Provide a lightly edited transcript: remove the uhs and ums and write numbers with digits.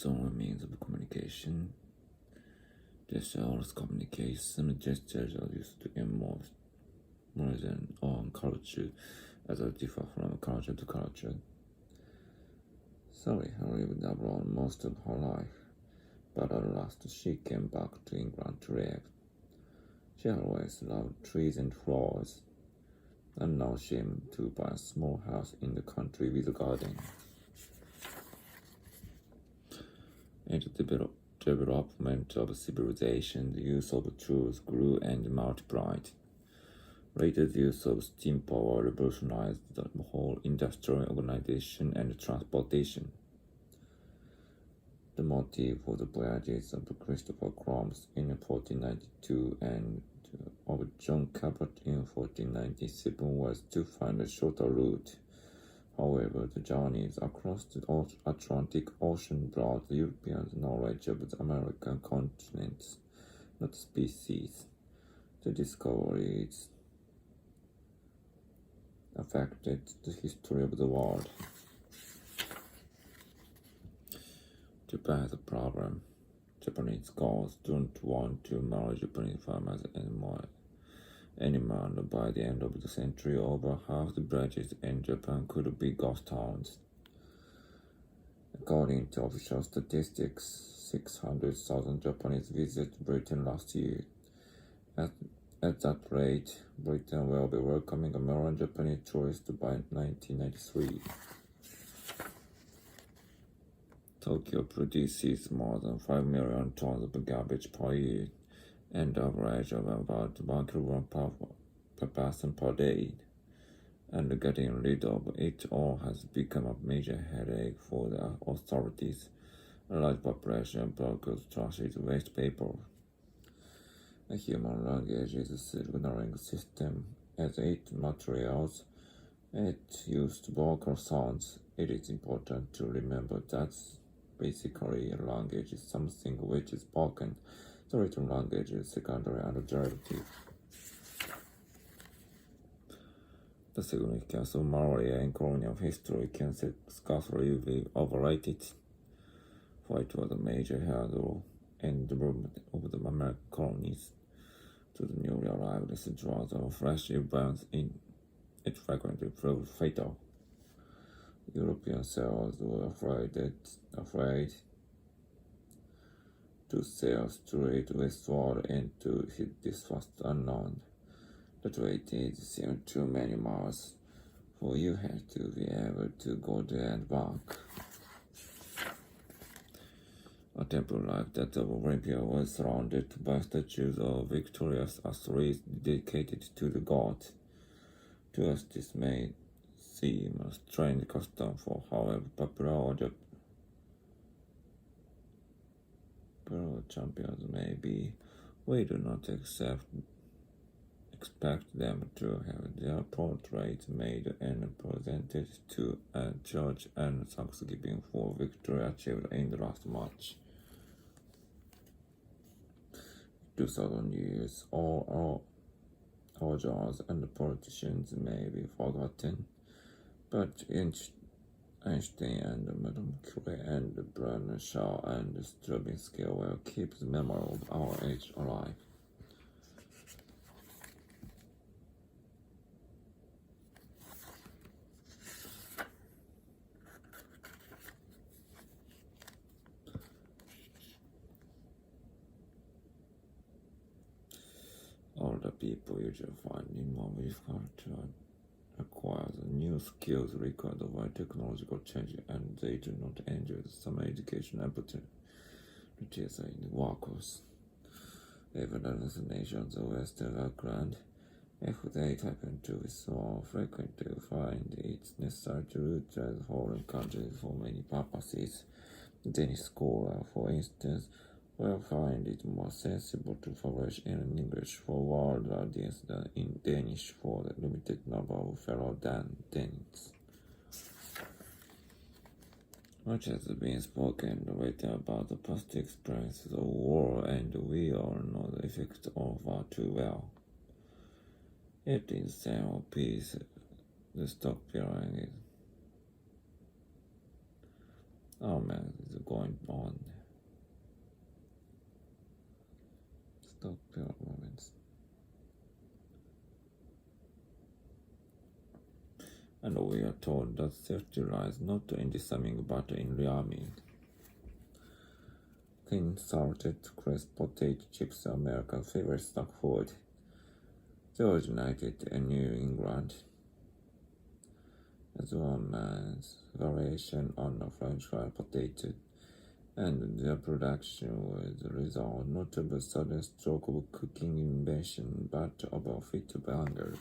not only means of communication. Gestures communication. Gestures are used to emote more than on culture, as they differ from culture to culture. Sally had lived abroad most of her life, but at last she came back to England to live. She always loved trees and flowers, and now she aimed to buy a small house in the country with a garden. In the development of civilization, the use of tools grew and multiplied. Later, the use of steam power revolutionized the whole industrial organization and transportation. The motive for the voyages of Christopher Columbus in 1492 and of John Cabot in 1497 was to find a shorter route. However, the journeys across the Atlantic Ocean brought the Europeans knowledge of the American continent, not species. The discoveries affected the history of the world. Japan has a problem. Japanese girls don't want to marry Japanese farmers anymore, and by the end of the century, over half the villages in Japan could be ghost towns. According to official statistics, 600,000 Japanese visited Britain last year. At that rate, Britain will be welcoming a million Japanese tourists by 1993. Tokyo produces more than 5 million tons of garbage per year, and average of about 1 kilogram per person per day. And getting rid of it all has become a major headache for the authorities. A large population of brokers trashes waste paper. A human language is a signaling system. As it materials, it used vocal sounds. It is important to remember that basically a language is something which is spoken. The written language is secondary and derivative. The significance of malaria in colonial history can scarcely be overrated, for it was a major hurdle in the development of the American colonies. To the newly arrived settlers of fresh events in it frequently proved fatal. European sailors were afraid to sail straight westward into this vast unknown. The waited seemed too many miles, for you had to be able to go there and back. A temple like that of Olympia was surrounded by statues of victorious athletes dedicated to the god. To us, this may seem a strange custom, for however popular champions may be, we do not expect them to have their portraits made and presented to a church and Thanksgiving for victory achieved in the last match. 2,000 years, all our jars and politicians may be forgotten, but Einstein and Madame Curie and Bernard Shaw and Stravinsky will keep the memory of our age alive. All the people usually find it more difficult to acquire the new skills required by technological change, and they do not enjoy some education opportunities in the workforce. Even as the nations of Western background, if they happen to be so frequent to find it necessary to root as foreign countries for many purposes. The Danish scholar, for instance, will find it more sensible to publish in English for world audience than in Danish for the limited number of fellow Danes. Much has been spoken and written about the past experiences of war, and we all know the effect of war too well. It is the same of peace. The stockpiling Oh man, it's going on. Stop your moments. And we are told that safety lies not in disarming but in rearming. Thin salted crisp potato chips are America's favorite snack food. They originated in New England as one man's variation on a French fried potato, and their production was the result not of a sudden stroke of cooking invention but of a fit of anger.